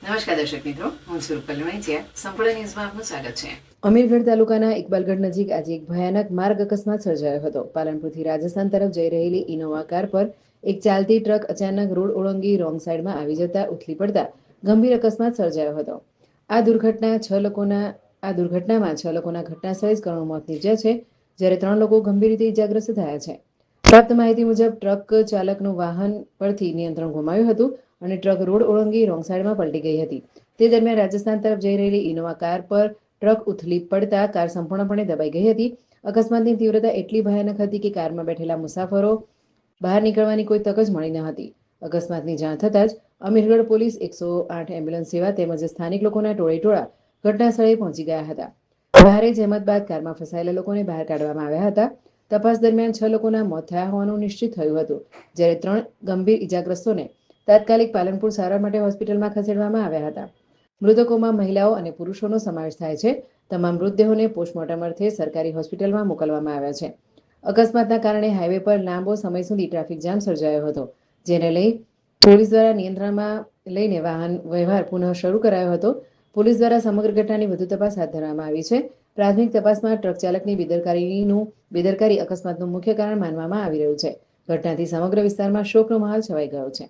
નમસ્કાર દર્શક મિત્રો, હું છું રૂપલ વણિચિયા. સંપૂર્ણ ન્યૂઝમાં આપનું સ્વાગત છે. અમીરગઢ તાલુકાના ઇકબાલગઢ નજીક આજે એક ભયાનક માર્ગ અકસ્માત સર્જાયો હતો. પાલનપુરથી રાજસ્થાન તરફ જઈ રહેલી ઇનોવા કાર પર એક ચાલતી ટ્રક અચાનક રોડ ઓળંગી રોંગ સાઈડમાં આવી જતા ઉથલી પડતા ગંભીર અકસ્માત સર્જાયો હતો. આ દુર્ઘટનામાં 6 લોકોના ઘટના સ્થળે જ કરુણ મોત નીપજ્યા છે, જ્યારે 3 લોકો ગંભીર રીતે ઇજાગ્રસ્ત થયા છે. પ્રાપ્ત માહિતી મુજબ ટ્રક ચાલકનું વાહન પરથી નિયંત્રણ ગુમાવ્યું હતું અને ટ્રક રોડ ઓળંગી રોંગ સાઈડમાં પલટી ગઈ હતી. તે દરમિયાન રાજસ્થાન તરફ જઈ રહેલી ઇનોવા કાર પર ટ્રક ઉથલી પડતા કાર સંપૂર્ણપણે દબાઈ ગઈ હતી. અકસ્માતની તીવ્રતા એટલી ભયાનક હતી કે કારમાં બેઠેલા મુસાફરો બહાર નીકળવાની કોઈ તક જ મળી ન હતી. અકસ્માતની જાણ થતાં જ અમીરગઢ પોલીસ, 108 એમ્બ્યુલન્સ સેવા તેમજ સ્થાનિક લોકોના ટોળેટોળા ઘટના સ્થળે પહોંચી ગયા હતા. ભારે જહેમત બાદ કારમાં ફસાયેલા લોકોને બહાર કાઢવામાં આવ્યા હતા. તપાસ દરમિયાન 6 લોકોના મોત થયા હોવાનું નિશ્ચિત થયું હતું, જ્યારે 3 ગંભીર ઇજાગ્રસ્તોને તાત્કાલિક પાલનપુર સારવાર માટે હોસ્પિટલમાં ખસેડવામાં આવ્યા હતા. મૃતકોમાં મહિલાઓ અને પુરુષોનો સમાવેશ થાય છે. તમામ મૃતદેહોને પોસ્ટમોર્ટમ અર્થે સરકારી હોસ્પિટલમાં મોકલવામાં આવ્યા છે. અકસ્માતના કારણે હાઈવે પર લાંબો સમય સુધી ટ્રાફિક જામ સર્જાયો હતો, જેને લઈ પોલીસ દ્વારા નિયંત્રણમાં લઈને વાહન વ્યવહાર પુનઃ શરૂ કરાયો હતો. પોલીસ દ્વારા સમગ્ર ઘટનાની વધુ તપાસ હાથ ધરવામાં આવી છે. પ્રાથમિક તપાસમાં ટ્રક ચાલકની બેદરકારી અકસ્માતનું મુખ્ય કારણ માનવામાં આવી રહ્યું છે. ઘટનાથી સમગ્ર વિસ્તારમાં શોકનો માહોલ છવાઈ ગયો છે.